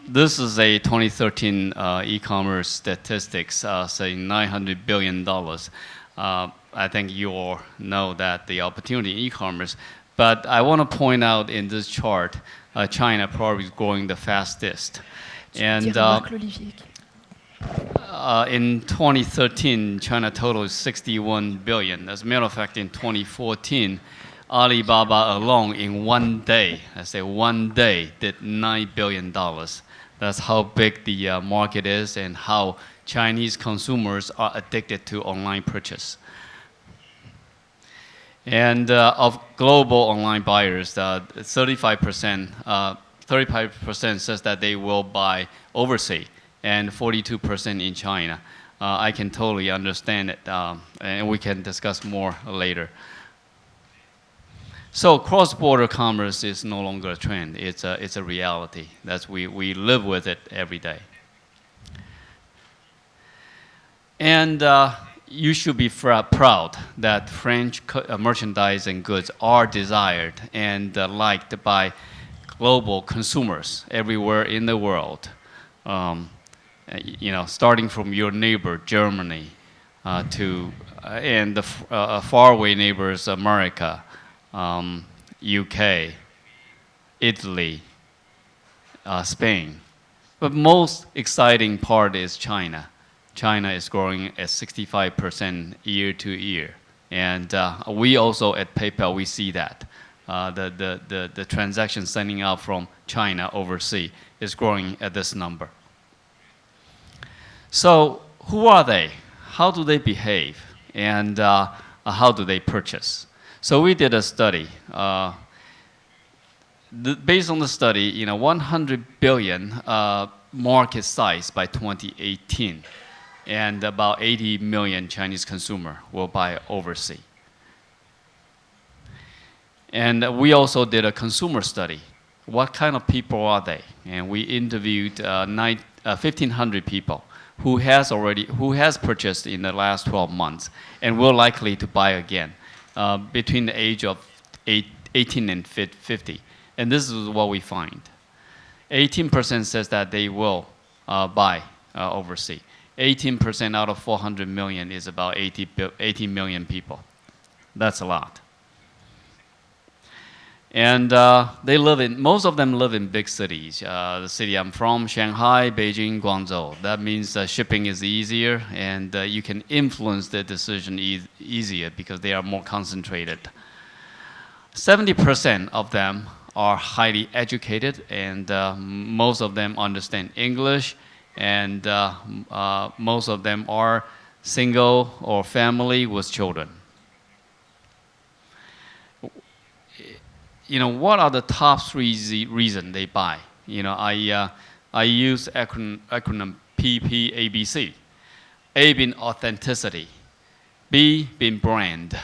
This is a 2013 e-commerce statistics saying $900 billion. I think you all know that the opportunity in e-commerce. But I want to point out in this chart, China probably is growing the fastest. And in 2013, China total is 61 billion. As a matter of fact, in 2014, Alibaba alone in one day, I say one day, did $9 billion. That's how big the market is and how Chinese consumers are addicted to online purchase. And of global online buyers, 35% says that they will buy overseas, and 42% in China. I can totally understand it, and we can discuss more later. So cross-border commerce is no longer a trend. It's a reality. We live with it every day. And you should be proud that French merchandise and goods are desired and liked by global consumers everywhere in the world. Starting from your neighbor, Germany, and the faraway neighbors, America, UK, Italy, Spain. But most exciting part is China. China is growing at 65% year to year. And we also at PayPal, we see that. The transaction sending out from China overseas is growing at this number. So who are they? How do they behave? And how do they purchase? So we did a study. Based on the study, 100 billion market size by 2018, and about 80 million Chinese consumer will buy overseas. And we also did a consumer study. What kind of people are they? And we interviewed 1,500 people who has purchased in the last 12 months and will likely to buy again between the age of 18 and 50. And this is what we find. 18% says that they will buy overseas. 18% out of 400 million is about 80 million people. That's a lot. And most of them live in big cities. The city I'm from, Shanghai, Beijing, Guangzhou. That means shipping is easier, and you can influence the decision easier because they are more concentrated. 70% of them are highly educated, and most of them understand English, and most of them are single or family with children. What are the top 3 reasons they buy? I use acronym PPABC. A being authenticity. B being brand.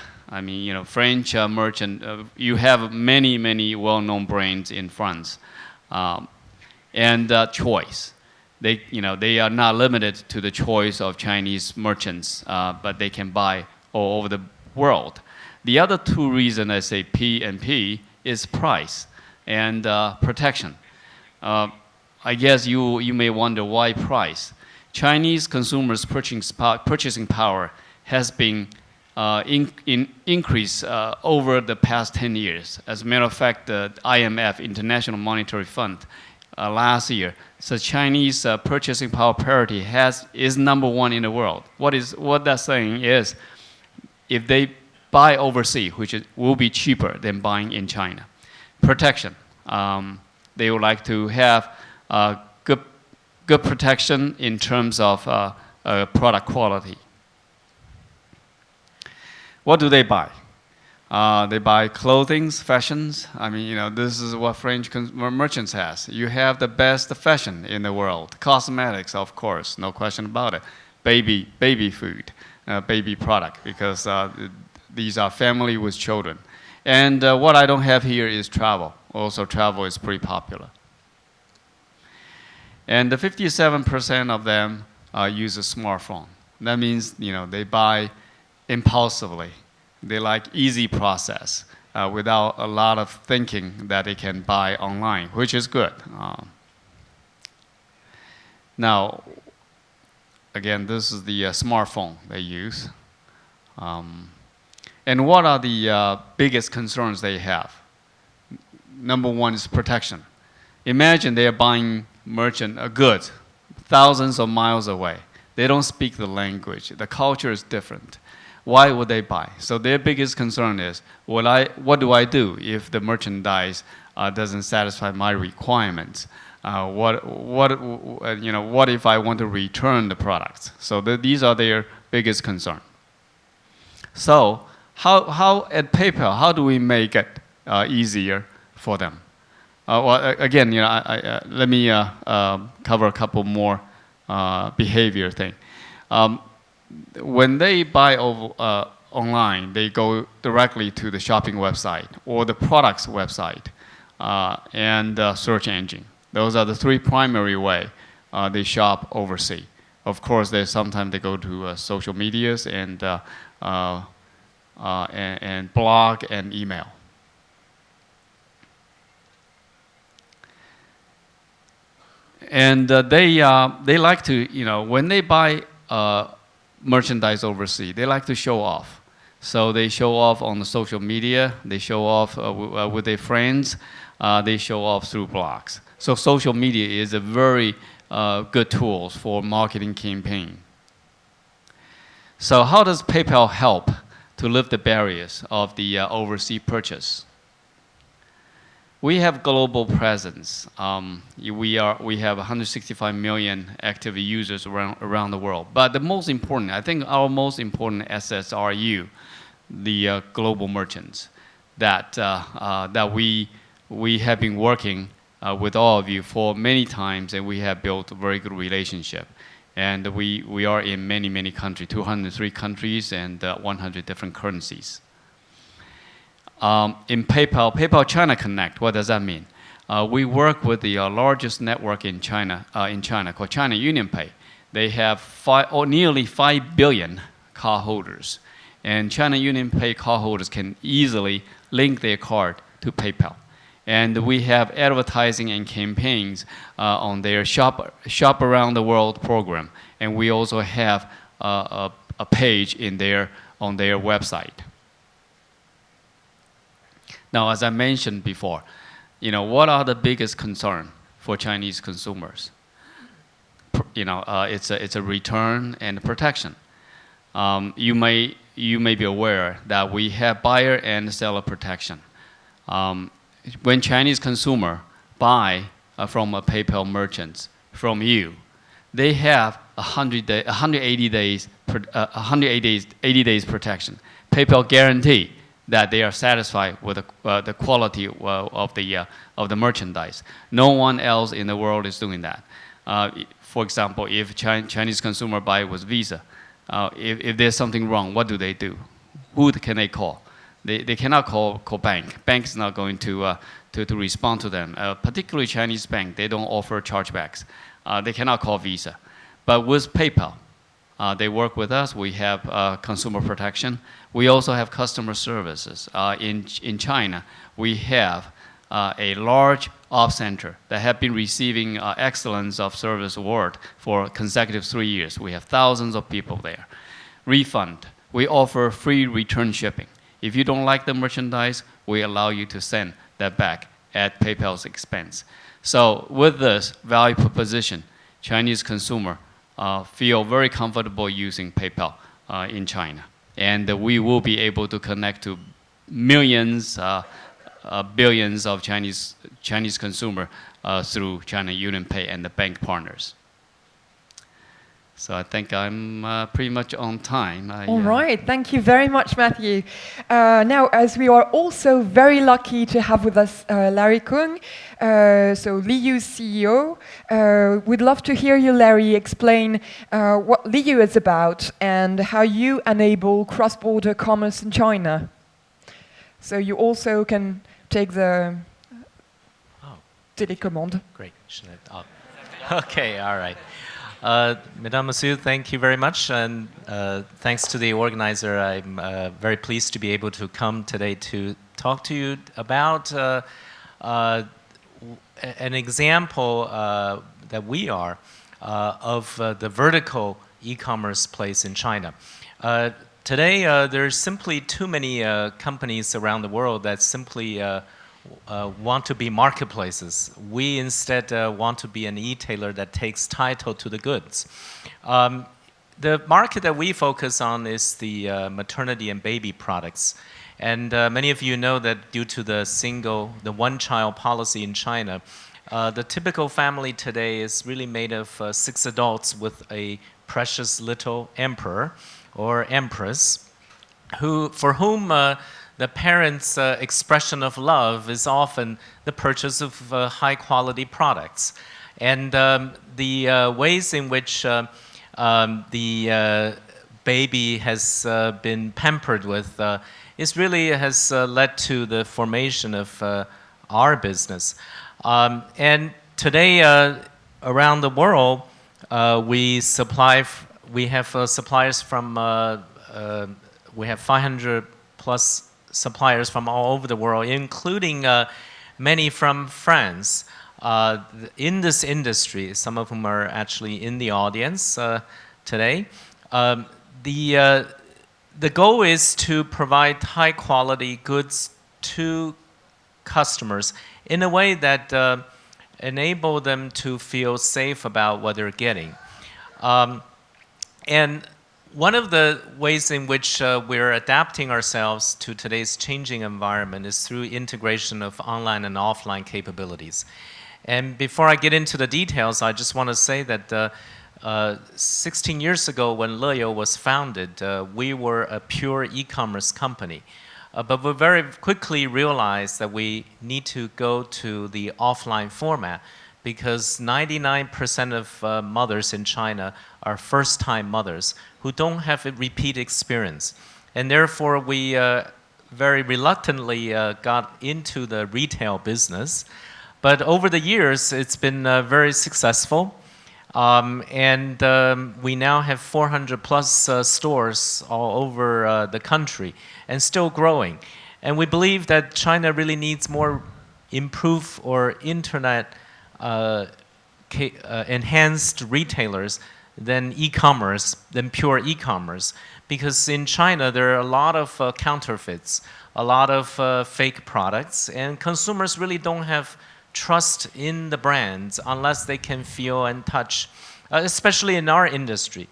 French merchant, you have many well-known brands in France. And choice. They are not limited to the choice of Chinese merchants, but they can buy all over the world. The other 2 reasons I say P and P is price and protection. I guess you may wonder why price. Chinese consumers' purchasing power has been increased over the past 10 years. As a matter of fact, the IMF, International Monetary Fund, last year, so Chinese purchasing power parity is #1 in the world. What that's saying is, if they buy overseas, which will be cheaper than buying in China. Protection. They would like to have good protection in terms of product quality. What do they buy? They buy clothing, fashions. This is what French merchants has. You have the best fashion in the world. Cosmetics, of course, no question about it. Baby food, baby product, because these are family with children. And what I don't have here is travel. Also, travel is pretty popular. And the 57% of them use a smartphone. That means, they buy impulsively. They like easy process without a lot of thinking that they can buy online, which is good. Now, again, this is the smartphone they use. And what are the biggest concerns they have? Number one is protection. Imagine they are buying merchant goods thousands of miles away. They don't speak the language. The culture is different. Why would they buy? So their biggest concern is, what do I do if the merchandise doesn't satisfy my requirements? What if I want to return the products? So these are their biggest concern. So how at PayPal, how do we make it easier for them? Again, let me cover a couple more behavior thing. When they buy online, they go directly to the shopping website or the product's website and search engine. Those are the three primary ways they shop overseas. Of course, sometimes they go to social medias and blog and email. And they like to, when they buy merchandise overseas, they like to show off. So they show off on the social media, they show off with their friends, they show off through blogs. So social media is a very good tool for marketing campaign. So how does PayPal help to lift the barriers of the overseas purchase? We have global presence. We have 165 million active users around the world. But the most important, I think our most important assets are you, the global merchants, that we have been working with all of you for many times, and we have built a very good relationship. And we are in many, many countries, 203 countries and 100 different currencies. In PayPal China Connect, what does that mean? We work with the largest network in China called China UnionPay. They have nearly 5 billion cardholders. And China UnionPay cardholders can easily link their card to PayPal. And we have advertising and campaigns on their Shop Around the World program. And we also have a page on their website. Now, as I mentioned before, what are the biggest concern for Chinese consumers? It's a return and protection. You may be aware that we have buyer and seller protection. When Chinese consumer buy from a PayPal merchants from you, they have 180 days protection. PayPal guarantee that they are satisfied with the quality of the merchandise. No one else in the world is doing that. For example, if Chinese consumer buy with Visa, if there's something wrong, what do they do? Who can they call? They cannot call bank. Bank is not going to respond to them. Particularly Chinese bank, they don't offer chargebacks. They cannot call Visa. But with PayPal, they work with us. We have consumer protection. We also have customer services. In China, we have a large ops center that have been receiving Excellence of Service Award for consecutive 3 years. We have thousands of people there. Refund. We offer free return shipping. If you don't like the merchandise, we allow you to send that back at PayPal's expense. So with this value proposition, Chinese consumer feel very comfortable using PayPal in China. And we will be able to connect to millions, billions of Chinese consumer through China UnionPay and the bank partners. So I think I'm pretty much on time. All right, thank you very much, Matthew. Now, as we are also very lucky to have with us Larry Kung, so Liyu's CEO, we'd love to hear you, Larry, explain what Liyu is about and how you enable cross-border commerce in China. So you also can take the télécommande. Great. Okay, all right. Mesdames, Messieurs, thank you very much, and thanks to the organizer. I'm very pleased to be able to come today to talk to you about an example that we are of the vertical e-commerce place in China. Today, there's simply too many companies around the world that simply want to be marketplaces. We instead want to be an e-tailer that takes title to the goods. The market that we focus on is the maternity and baby products. And many of you know that due to the one-child policy in China, the typical family today is really made of 6 adults with a precious little emperor or empress, for whom the parents' expression of love is often the purchase of high-quality products. And the ways in which the baby has been pampered with has led to the formation of our business. And today, around the world, we have suppliers from, we have 500 plus suppliers from all over the world, including many from France. In this industry, some of whom are actually in the audience today. The goal is to provide high quality goods to customers in a way that enable them to feel safe about what they're getting. And one of the ways in which we're adapting ourselves to today's changing environment is through integration of online and offline capabilities. And before I get into the details, I just want to say that 16 years ago when Leyou was founded, we were a pure e-commerce company. But we very quickly realized that we need to go to the offline format because 99% of mothers in China are first-time mothers who don't have a repeat experience. And therefore, we very reluctantly got into the retail business. But over the years, it's been very successful. And we now have 400 plus stores all over the country and still growing. And we believe that China really needs more improved or internet enhanced retailers than e-commerce, than pure e-commerce. Because in China, there are a lot of counterfeits, a lot of fake products, and consumers really don't have trust in the brands unless they can feel and touch, especially in our industry.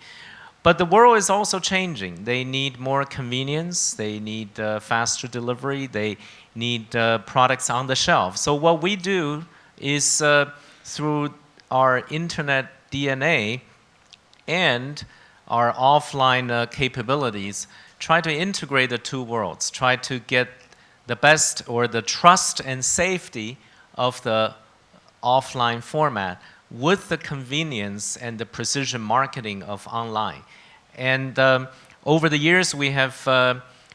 But the world is also changing. They need more convenience, they need faster delivery, they need products on the shelf. So what we do is through our internet DNA and our offline capabilities, try to integrate the two worlds, try to get the best or the trust and safety of the offline format with the convenience and the precision marketing of online. And over the years, we have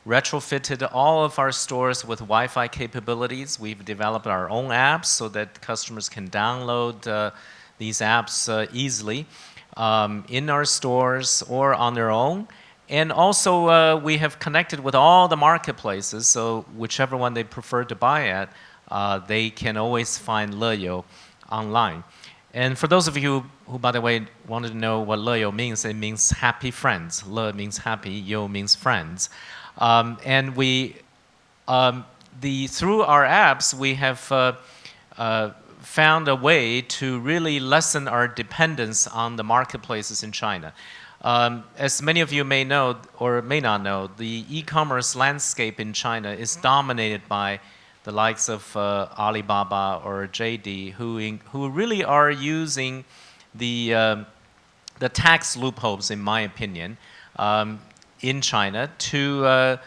retrofitted all of our stores with Wi-Fi capabilities. We've developed our own apps so that customers can download these apps easily in our stores or on their own. And also, we have connected with all the marketplaces, so whichever one they prefer to buy at, they can always find Leyou online. And for those of you who, by the way, wanted to know what Leyou means, it means happy friends. Le means happy, you means friends. And we, through our apps, we have found a way to really lessen our dependence on the marketplaces in China. As many of you may know or may not know, the e-commerce landscape in China is dominated by the likes of Alibaba or JD, who really are using the tax loopholes, in my opinion, in China to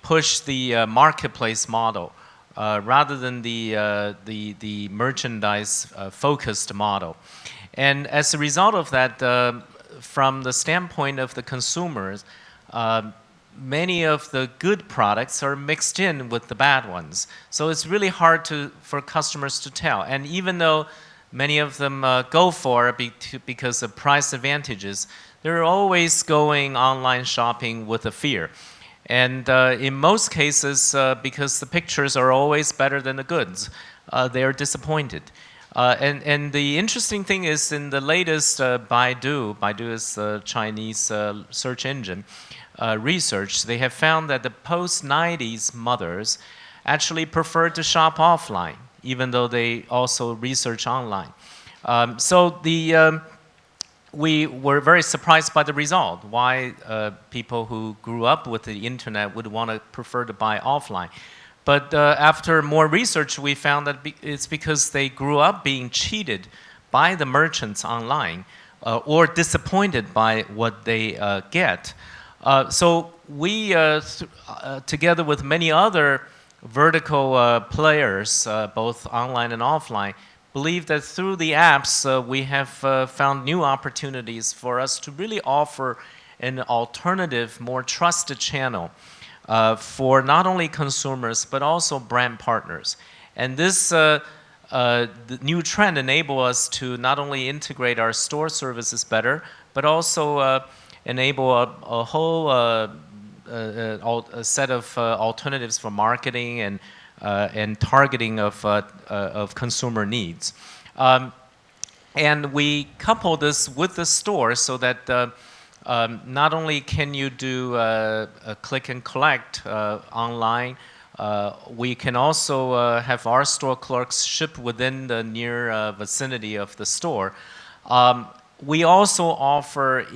push the marketplace model rather than the merchandise-focused model. And as a result of that, from the standpoint of the consumers, many of the good products are mixed in with the bad ones. So it's really hard for customers to tell. And even though many of them go for it because of price advantages, they're always going online shopping with a fear. And in most cases, because the pictures are always better than the goods, they are disappointed. And the interesting thing is in the latest Baidu is the Chinese search engine research, they have found that the post-90s mothers actually prefer to shop offline, even though they also research online. We were very surprised by the result, why people who grew up with the internet would want to prefer to buy offline. But after more research, we found that it's because they grew up being cheated by the merchants online or disappointed by what they get. So we, together with many other vertical players, both online and offline, believe that through the apps, we have found new opportunities for us to really offer an alternative, more trusted channel for not only consumers, but also brand partners. And this the new trend enables us to not only integrate our store services better, but also enable a whole a set of alternatives for marketing and targeting of consumer needs. And we couple this with the store so that not only can you do a click and collect online, we can also have our store clerks ship within the near vicinity of the store. We also offer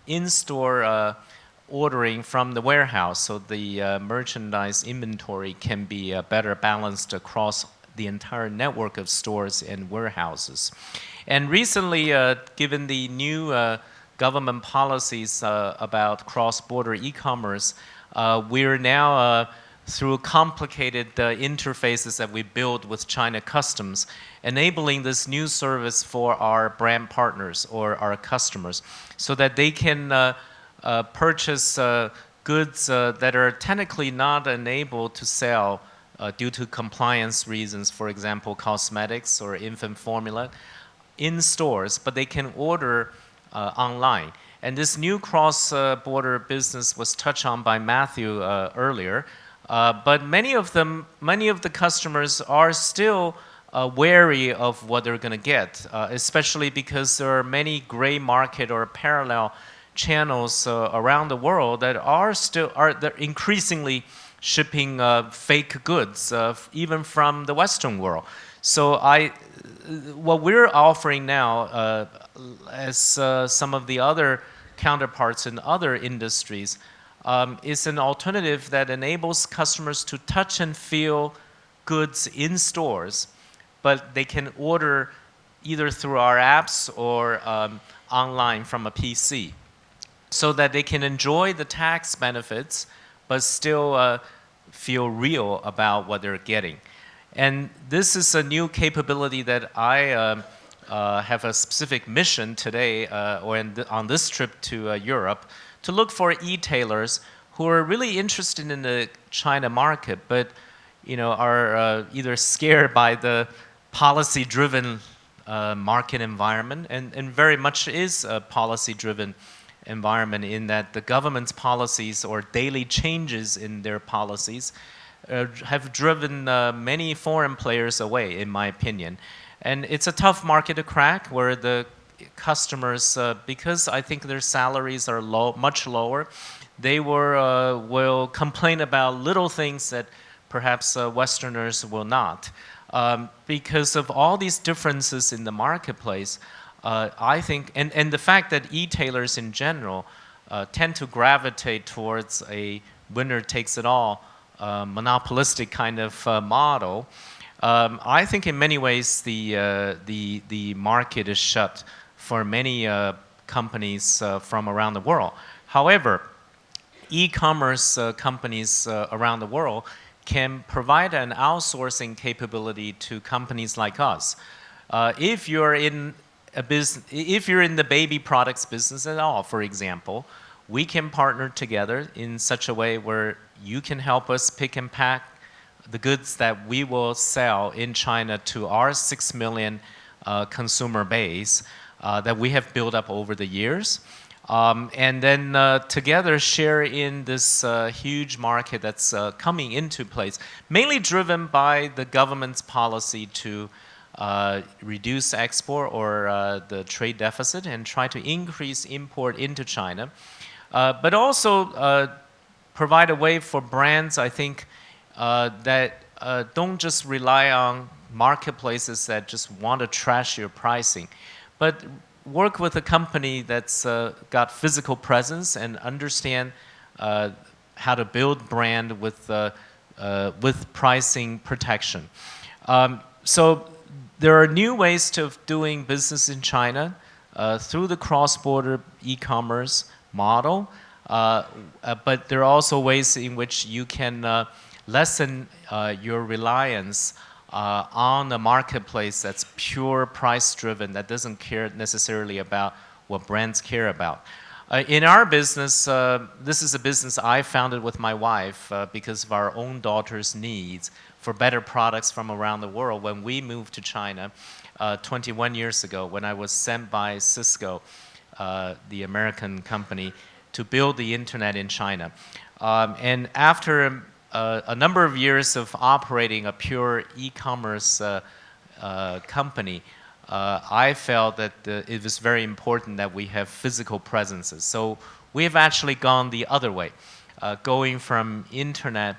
in-store ordering from the warehouse, so the merchandise inventory can be better balanced across the entire network of stores and warehouses. And recently, given the new government policies about cross-border e-commerce, we're now, through complicated interfaces that we build with China Customs, enabling this new service for our brand partners or our customers so that they can purchase goods that are technically not enabled to sell due to compliance reasons, for example, cosmetics or infant formula, in stores, but they can order online. And this new cross-border business was touched on by Matthew earlier, but many of the customers are still wary of what they're going to get, especially because there are many gray market or parallel channels around the world that they're increasingly shipping fake goods, even from the Western world. So what we're offering now, as some of the other counterparts in other industries, is an alternative that enables customers to touch and feel goods in stores, but they can order either through our apps or online from a PC, so that they can enjoy the tax benefits, but still feel real about what they're getting. And this is a new capability that I have a specific mission today, on this trip to Europe, to look for e-tailers who are really interested in the China market, but are either scared by the policy-driven market environment, and very much is a policy-driven environment in that the government's policies or daily changes in their policies have driven many foreign players away, in my opinion. And it's a tough market to crack, where the customers, because I think their salaries are much lower, they will complain about little things that perhaps Westerners will not. Because of all these differences in the marketplace, I think, and the fact that e-tailers in general tend to gravitate towards a winner-takes-it-all monopolistic kind of model, I think in many ways the market is shut for many companies from around the world. However, e-commerce companies around the world can provide an outsourcing capability to companies like us. If you're in the baby products business at all, for example, we can partner together in such a way where you can help us pick and pack the goods that we will sell in China to our 6 million consumer base that we have built up over the years. And then together share in this huge market that's coming into place, mainly driven by the government's policy to reduce export or the trade deficit and try to increase import into China, but also provide a way for brands, I think, that don't just rely on marketplaces that just want to trash your pricing, but work with a company that's got physical presence and understand how to build brand with pricing protection. So there are new ways of doing business in China through the cross-border e-commerce model, but there are also ways in which you can lessen your reliance on a marketplace that's pure price-driven, that doesn't care necessarily about what brands care about. In our business, this is a business I founded with my wife because of our own daughter's needs for better products from around the world. When we moved to China 21 years ago, when I was sent by Cisco, the American company, to build the internet in China. And after a number of years of operating a pure e-commerce company, I felt that it was very important that we have physical presences. So we have actually gone the other way, going from internet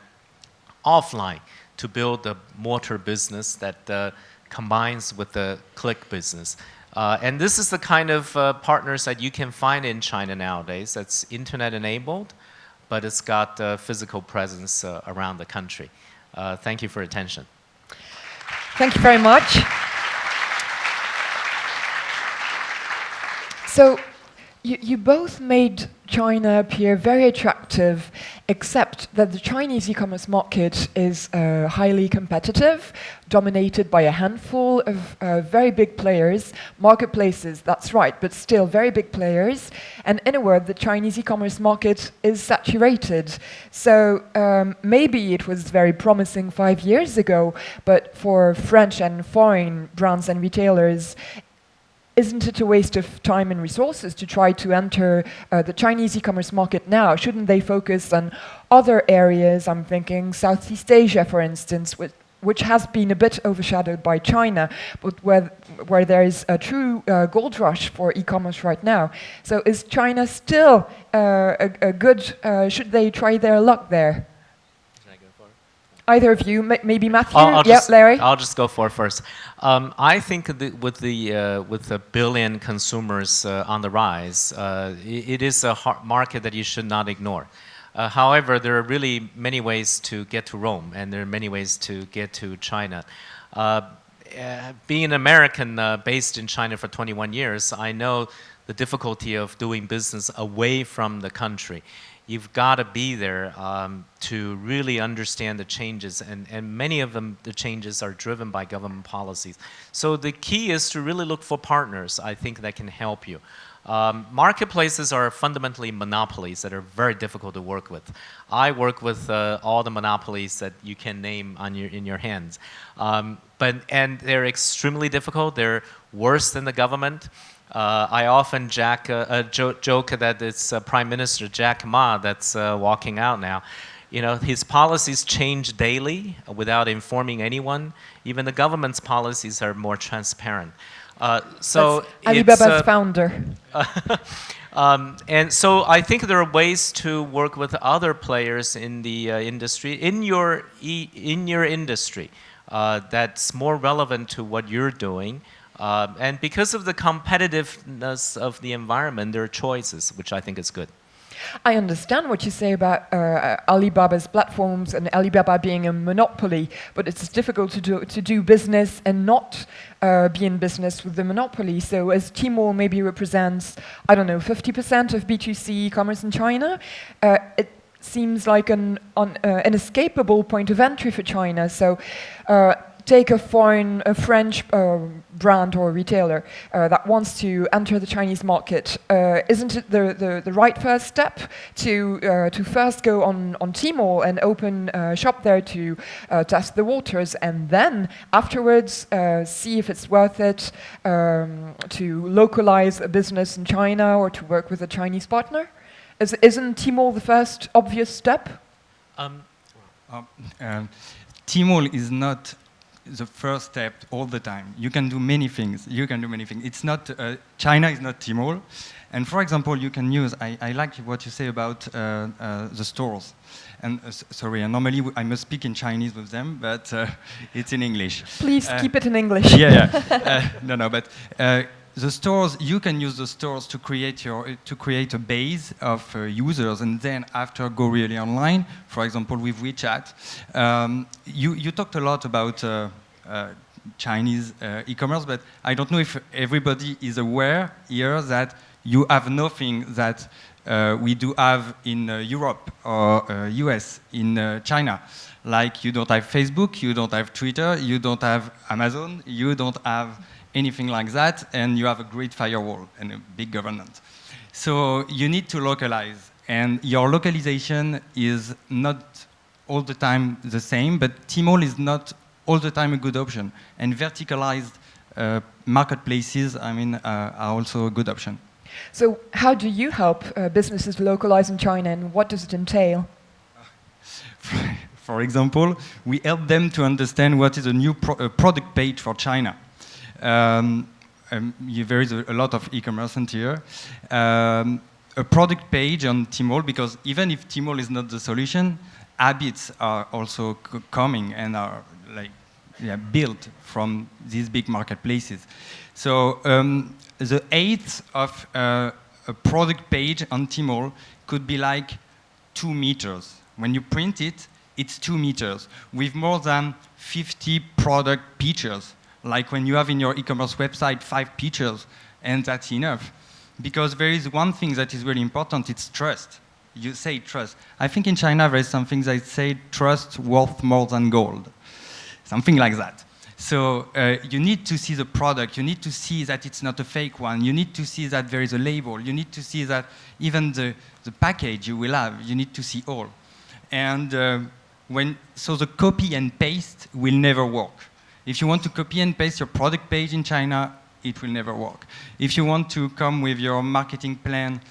offline to build a mortar business that combines with the click business. And this is the kind of partners that you can find in China nowadays. That's internet enabled, but it's got physical presence around the country. Thank you for your attention. Thank you very much. So you both made China appear very attractive, except that the Chinese e-commerce market is highly competitive, dominated by a handful of very big players, marketplaces, that's right, but still very big players. And in a word, the Chinese e-commerce market is saturated. So maybe it was very promising 5 years ago, but for French and foreign brands and retailers, isn't it a waste of time and resources to try to enter the Chinese e-commerce market now? Shouldn't they focus on other areas? I'm thinking Southeast Asia, for instance, which has been a bit overshadowed by China, but where there is a true gold rush for e-commerce right now. So is China still a good, should they try their luck there? Either of you, maybe Matthew? Larry? I'll just go for it first. I think with the billion consumers on the rise, it is a market that you should not ignore. However, there are really many ways to get to Rome, and there are many ways to get to China. Being an American based in China for 21 years, I know the difficulty of doing business away from the country. You've got to be there to really understand the changes, and many of them, the changes are driven by government policies. So the key is to really look for partners, I think, that can help you. Marketplaces are fundamentally monopolies that are very difficult to work with. I work with all the monopolies that you can name in your hands. And they're extremely difficult. They're worse than the government. I often joke that it's Prime Minister Jack Ma that's walking out now. You know, his policies change daily without informing anyone. Even the government's policies are more transparent. So that's Alibaba's founder. And so I think there are ways to work with other players in the industry, in your industry, that's more relevant to what you're doing. And because of the competitiveness of the environment, there are choices, which I think is good. I understand what you say about Alibaba's platforms and Alibaba being a monopoly, but it's difficult to do business and not be in business with the monopoly. So as Tmall maybe represents, I don't know, 50% of B2C e-commerce in China, it seems like an inescapable point of entry for China. So take a French brand or retailer that wants to enter the Chinese market. Isn't it the right first step to first go on Tmall and open a shop there to test the waters, and then afterwards see if it's worth it to localize a business in China or to work with a Chinese partner? Isn't Tmall the first obvious step? Tmall is not the first step all the time. You can do many things. You can do many things. It's not China is not Tmall, and for example, you can use. I like what you say about the stores. And sorry, normally I must speak in Chinese with them, but it's in English. Please keep it in English. Yeah. No, but the stores, you can use the stores to create a base of users, and then after go really online. For example, with WeChat, you talked a lot about Chinese e-commerce, but I don't know if everybody is aware here that you have nothing that we do have in Europe or US, in China. Like you don't have Facebook, you don't have Twitter, you don't have Amazon, you don't have anything like that, and you have a great firewall and a big government. So you need to localize, and your localization is not all the time the same, but Tmall is not all the time a good option, and verticalized marketplaces, are also a good option. So how do you help businesses localize in China, and what does it entail? For example, we help them to understand what is a new product page for China. There is a lot of e-commerce here. A product page on Tmall, because even if Tmall is not the solution, habits are also coming and are built from these big marketplaces. So the eighth of a product page on Tmall could be like 2 meters. When you print it, it's 2 meters with more than 50 product pictures. Like when you have in your e-commerce website 5 pictures, and that's enough. Because there is one thing that is really important, it's trust. You say trust. I think in China there is something that say trust worth more than gold. Something like that. So you need to see the product, you need to see that it's not a fake one, you need to see that there is a label, you need to see that even the package you will have, you need to see all. And so the copy and paste will never work. If you want to copy and paste your product page in China, it will never work. If you want to come with your marketing plan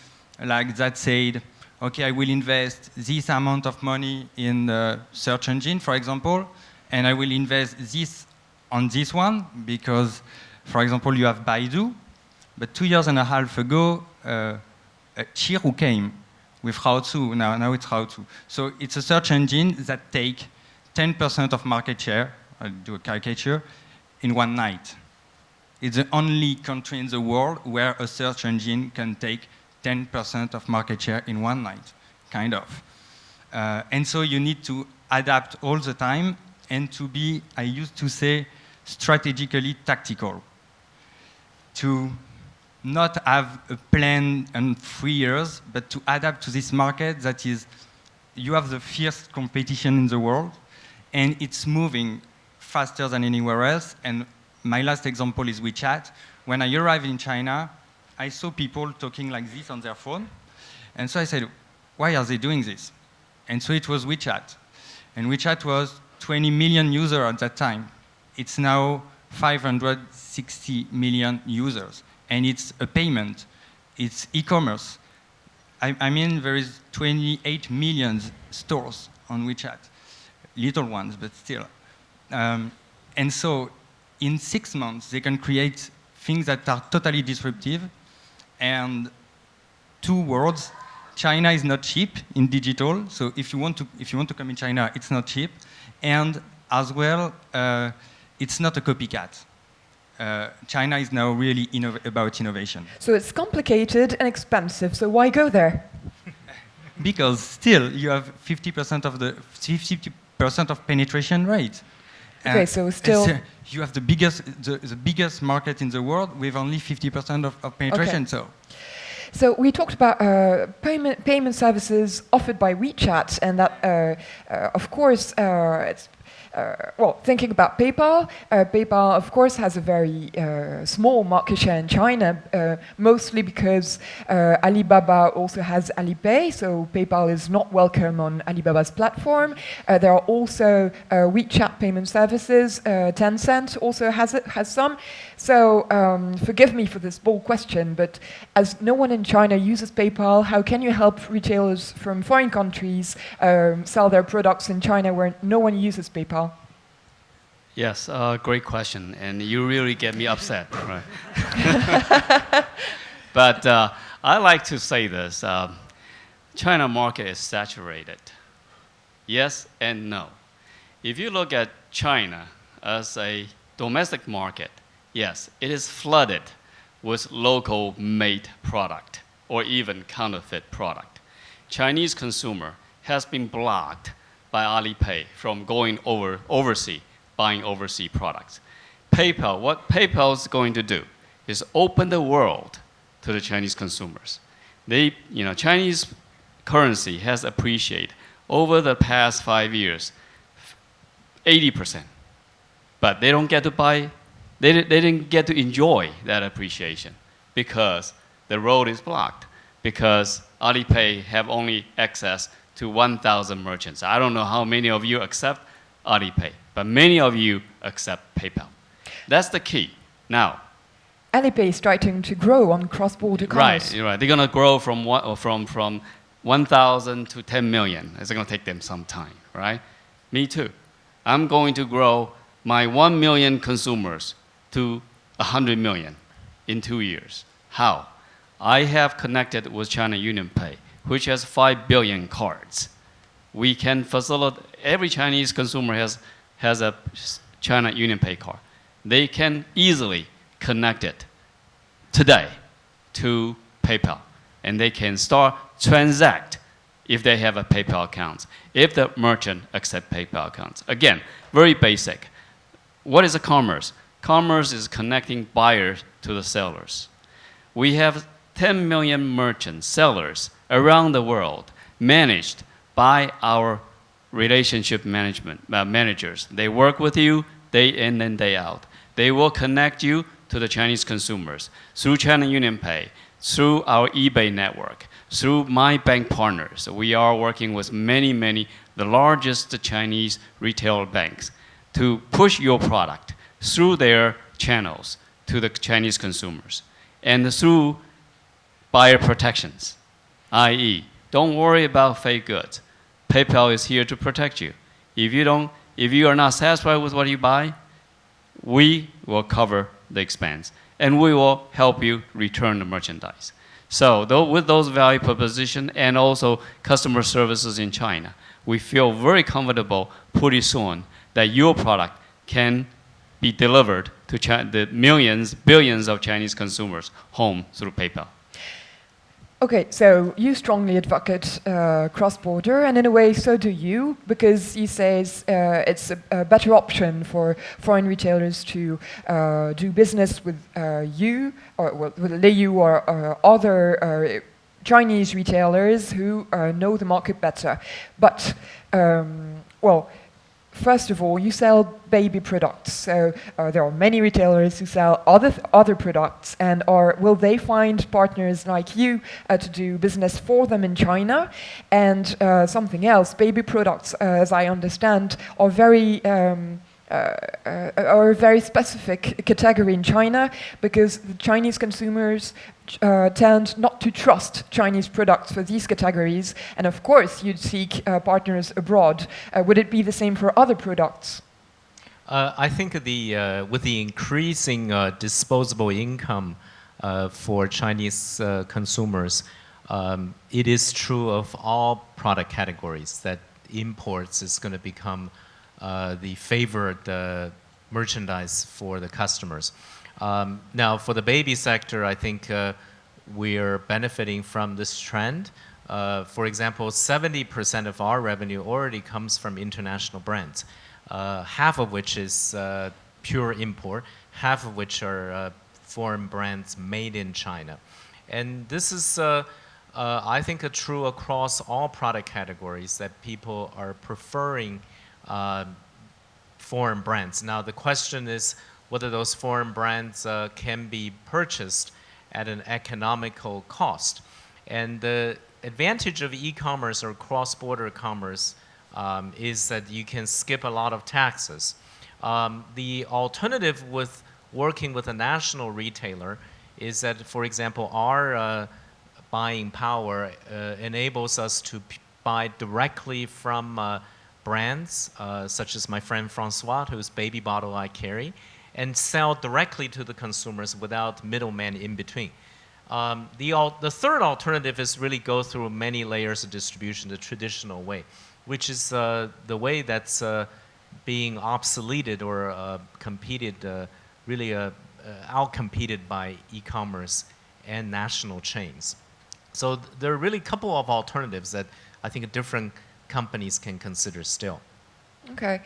like that said, okay, I will invest this amount of money in the search engine, for example, and I will invest this on this one because, for example, you have Baidu, but 2.5 years ago, Chiru came with Haozu, now it's Haozu. So it's a search engine that take 10% of market share, I'll do a caricature, in one night. It's the only country in the world where a search engine can take 10% of market share in one night, kind of. And so you need to adapt all the time and to be, I used to say, strategically tactical. To not have a plan in 3 years, but to adapt to this market that is, you have the fierce competition in the world, and it's moving faster than anywhere else. And my last example is WeChat. When I arrived in China, I saw people talking like this on their phone. And so I said, why are they doing this? And so it was WeChat. And WeChat was 20 million users at that time. It's now 560 million users. And it's a payment. It's e-commerce. I mean, there is 28 million stores on WeChat. Little ones, but still. And so in 6 months, they can create things that are totally disruptive. And 2 words, China is not cheap in digital. So if you want to come in China, it's not cheap. And as well, it's not a copycat. China is now really about innovation. So it's complicated and expensive, so why go there? Because still you have 50% of penetration rate. Okay, so still you have the biggest market in the world with only 50% of penetration. Okay. So we talked about payment services offered by WeChat, and that, of course, it's thinking about PayPal, PayPal, of course, has a very small market share in China, mostly because Alibaba also has Alipay, so PayPal is not welcome on Alibaba's platform. There are also WeChat payment services. Tencent also has some. So forgive me for this bold question, but as no one in China uses PayPal, how can you help retailers from foreign countries sell their products in China where no one uses PayPal? Yes, great question, and you really get me upset, right? But I like to say this: China market is saturated. Yes and no. If you look at China as a domestic market, yes, it is flooded with local-made product or even counterfeit product. Chinese consumer has been blocked by Alipay from going overseas, buying overseas products. PayPal, what PayPal is going to do is open the world to the Chinese consumers. Chinese currency has appreciated over the past 5 years, 80%. But they don't get to buy, they didn't get to enjoy that appreciation because the road is blocked, because Alipay have only access to 1,000 merchants. I don't know how many of you accept Alipay, but many of you accept PayPal. That's the key. Now, Alipay is starting to grow on cross-border commerce. Right. They're going to grow from 1,000 to 10 million. It's going to take them some time, right? Me too. I'm going to grow my 1 million consumers to 100 million in 2 years. How? I have connected with China UnionPay, which has 5 billion cards. We can facilitate, every Chinese consumer has a China UnionPay card. They can easily connect it today to PayPal, and they can start transact if they have a PayPal account, if the merchant accepts PayPal accounts. Again, very basic. What is a commerce? Commerce is connecting buyers to the sellers. We have 10 million merchants, sellers around the world managed by our relationship management managers. They work with you day in and day out. They will connect you to the Chinese consumers through China UnionPay, through our eBay network, through my bank partners. We are working with many, the largest Chinese retail banks to push your product through their channels to the Chinese consumers. And through buyer protections, i.e., don't worry about fake goods. PayPal is here to protect you. If you are not satisfied with what you buy, we will cover the expense, and we will help you return the merchandise. So with those value proposition and also customer services in China, we feel very comfortable pretty soon that your product can be delivered to the millions, billions of Chinese consumers home through PayPal. Okay, so you strongly advocate cross-border, and in a way, so do you, because you say it's a better option for foreign retailers to do business with you, or with you or other Chinese retailers who know the market better. But, well, first of all, you sell baby products, so there are many retailers who sell other products, and will they find partners like you to do business for them in China? And something else, baby products, as I understand, are a very specific category in China, because the Chinese consumers tend not to trust Chinese products for these categories, and of course you'd seek partners abroad. Would it be the same for other products? I think with the increasing disposable income for Chinese consumers, it is true of all product categories that imports is going to become the favored merchandise for the customers. Now, for the baby sector, I think we're benefiting from this trend. For example, 70% of our revenue already comes from international brands, half of which is pure import, half of which are foreign brands made in China. And this is, I think, true across all product categories, that people are preferring foreign brands. Now, the question is whether those foreign brands can be purchased at an economical cost. And the advantage of e-commerce or cross-border commerce is that you can skip a lot of taxes. The alternative with working with a national retailer is that, for example, our buying power enables us to buy directly from brands, such as my friend Francois, whose baby bottle I carry, and sell directly to the consumers without middlemen in between. The third alternative is really go through many layers of distribution the traditional way, which is the way that's being obsoleted or competed, really outcompeted by e-commerce and national chains. So there are really a couple of alternatives that I think different companies can consider still. Okay.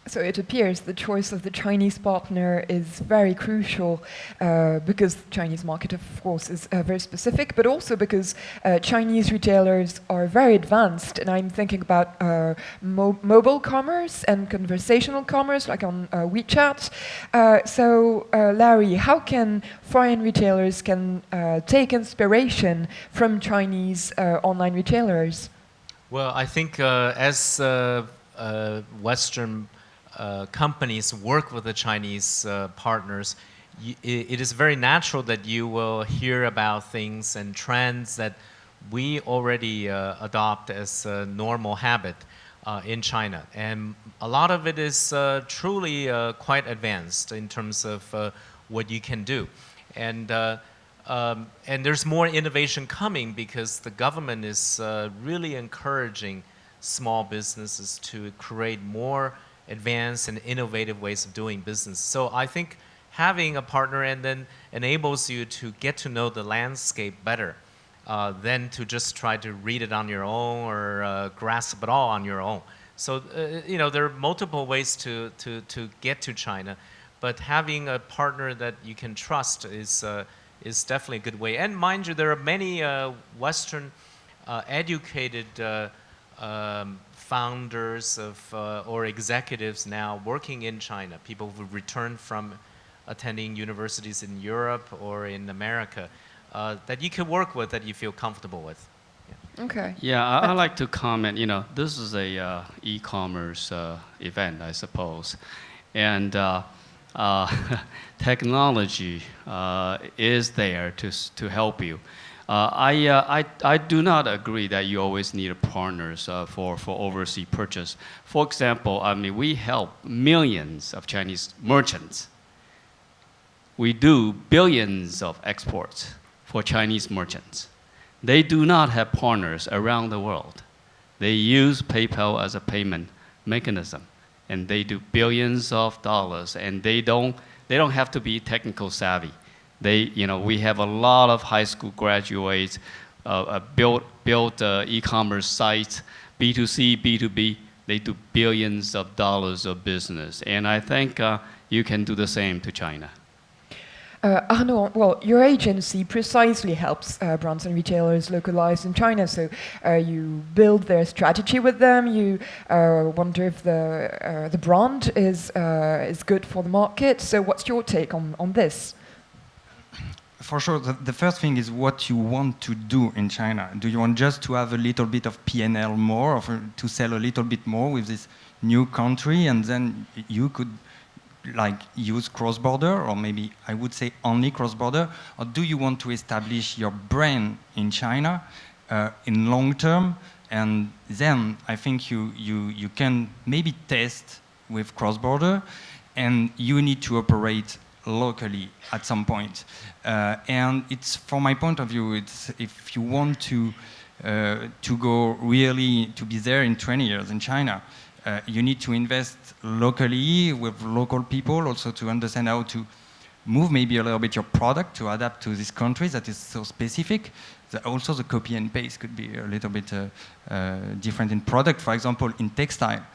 So it appears the choice of the Chinese partner is very crucial because the Chinese market, of course, is very specific, but also because Chinese retailers are very advanced. And I'm thinking about mobile commerce and conversational commerce, like on WeChat. So, Larry, how can foreign retailers can take inspiration from Chinese online retailers? Well, I think as Western companies work with the Chinese partners, it is very natural that you will hear about things and trends that we already adopt as a normal habit in China. And a lot of it is truly quite advanced in terms of what you can do. And there's more innovation coming because the government is really encouraging small businesses to create more advanced and innovative ways of doing business. So I think having a partner and then enables you to get to know the landscape better than to just try to read it on your own or grasp it all on your own. So you know, there are multiple ways to get to China, but having a partner that you can trust is definitely a good way. And mind you, there are many Western educated founders of, or executives now working in China, people who returned from attending universities in Europe or in America, that you can work with, that you feel comfortable with. Yeah. Okay. Yeah, I like to comment, you know, this is a e-commerce event, I suppose. And technology is there to help you. I do not agree that you always need partners for overseas purchase. For example, I mean, we help millions of Chinese merchants. We do billions of exports for Chinese merchants. They do not have partners around the world. They use PayPal as a payment mechanism, and they do billions of dollars, and they don't have to be technical savvy. You know, we have a lot of high school graduates built e-commerce sites, B2C, B2B. They do billions of dollars of business, and I think you can do the same to China. Arnaud, well, your agency precisely helps brands and retailers localize in China. So you build their strategy with them. You wonder if the brand is good for the market. So what's your take on this? For sure, the first thing is what you want to do in China. Do you want just to have a little bit of P&L more, or to sell a little bit more with this new country, and then you could like use cross-border, or maybe I would say only cross-border, or do you want to establish your brand in China in long term? And then I think you can maybe test with cross-border, and you need to operate locally at some point. And it's, from my point of view, it's if you want to go really to be there in 20 years in China, you need to invest locally with local people, also to understand how to move maybe a little bit your product to adapt to this country that is so specific. Also the copy and paste could be a little bit different in product. For example, in textile,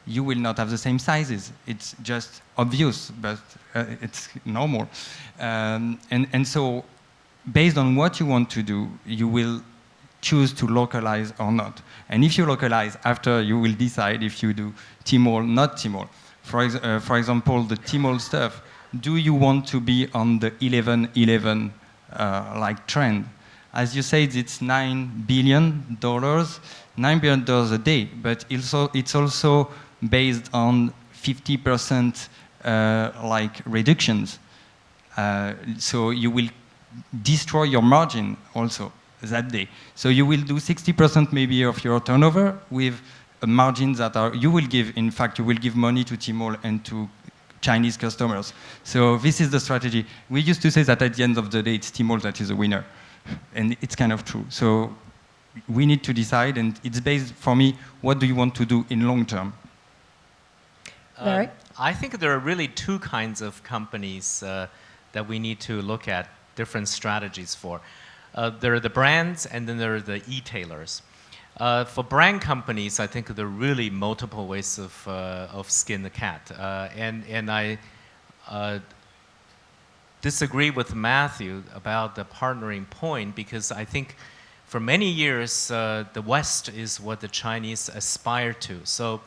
you will not have the same sizes. It's just obvious, but it's normal. And so based on what you want to do, you will choose to localize or not. And if you localize, after you will decide if you do Tmall, not Tmall. For example, the Tmall stuff, do you want to be on the 11/11 like trend? As you said, it's $9 billion, $9 billion a day, but it's also based on 50% like reductions. So you will destroy your margin also. that day. So you will do 60% maybe of your turnover with margins that are, you will give money to Tmall and to Chinese customers. So this is the strategy. We used to say that at the end of the day, it's Tmall that is a winner. And it's kind of true. So we need to decide, and it's based, for me, what do you want to do in long term? Larry? I think there are really two kinds of companies that we need to look at different strategies for. There are the brands, and then there are the e-tailers. For brand companies, I think there are really multiple ways of skin the cat. And I disagree with Matthew about the partnering point, because I think for many years, the West is what the Chinese aspire to. So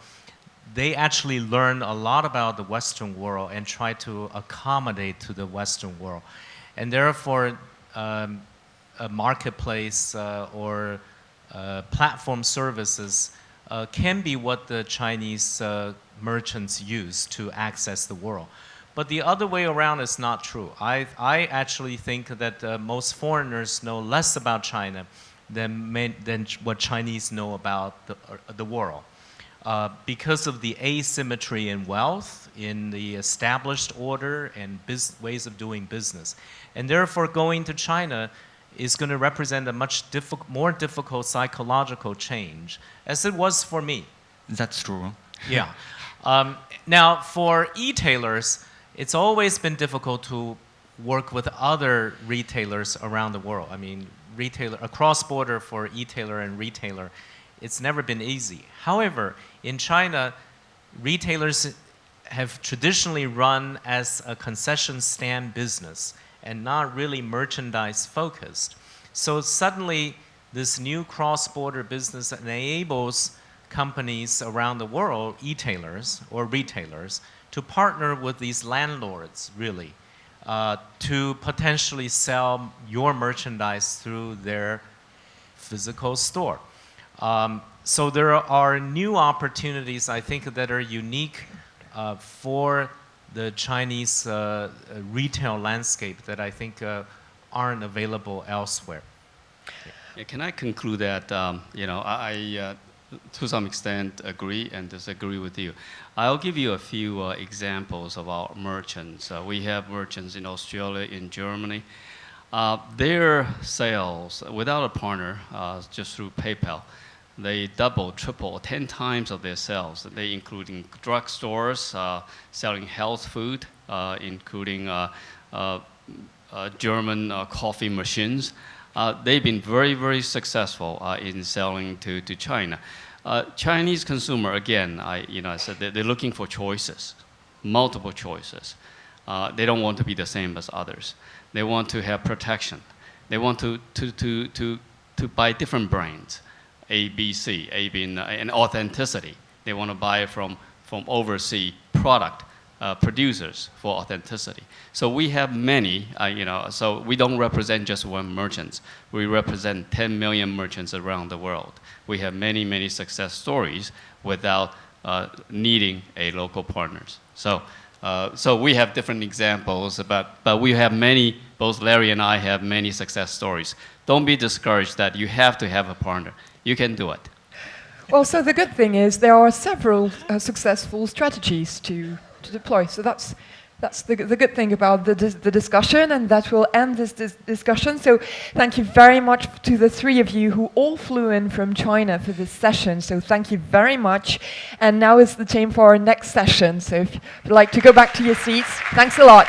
they actually learn a lot about the Western world and try to accommodate to the Western world. And therefore, a marketplace or platform services can be what the Chinese merchants use to access the world. But the other way around is not true. I actually think that most foreigners know less about China than what Chinese know about the world. Because of the asymmetry in wealth, in the established order and ways of doing business. And therefore going to China is going to represent a much more difficult psychological change, as it was for me. That's true. Yeah. Now, for e-tailers, it's always been difficult to work with other retailers around the world. I mean, a cross-border for e-tailer and retailer, it's never been easy. However, in China, retailers have traditionally run as a concession stand business and not really merchandise focused. So suddenly, this new cross-border business enables companies around the world, e-tailers or retailers, to partner with these landlords, really, to potentially sell your merchandise through their physical store. So there are new opportunities, I think, that are unique for the Chinese retail landscape that I think aren't available elsewhere. Yeah, can I conclude that, I to some extent agree and disagree with you. I'll give you a few examples of our merchants. We have merchants in Australia, in Germany. Their sales, without a partner, just through PayPal, they double, triple, 10 times of their sales. They including drugstores, selling health food, including German coffee machines. They've been very, very successful in selling to China. Chinese consumer, again, I said they're looking for choices, multiple choices. They don't want to be the same as others. They want to have protection. They want to buy different brands. A, B, C, A being an authenticity. They want to buy from overseas product producers for authenticity. So we have many, so we don't represent just one merchant. We represent 10 million merchants around the world. We have many, many success stories without needing a local partners. So we have different examples, but we have many, both Larry and I have many success stories. Don't be discouraged that you have to have a partner. You can do it. Well, so the good thing is there are several successful strategies to deploy. So that's the good thing about the discussion, and that will end this discussion. So thank you very much to the three of you who all flew in from China for this session. So thank you very much. And now is the time for our next session. So if you'd like to go back to your seats, thanks a lot.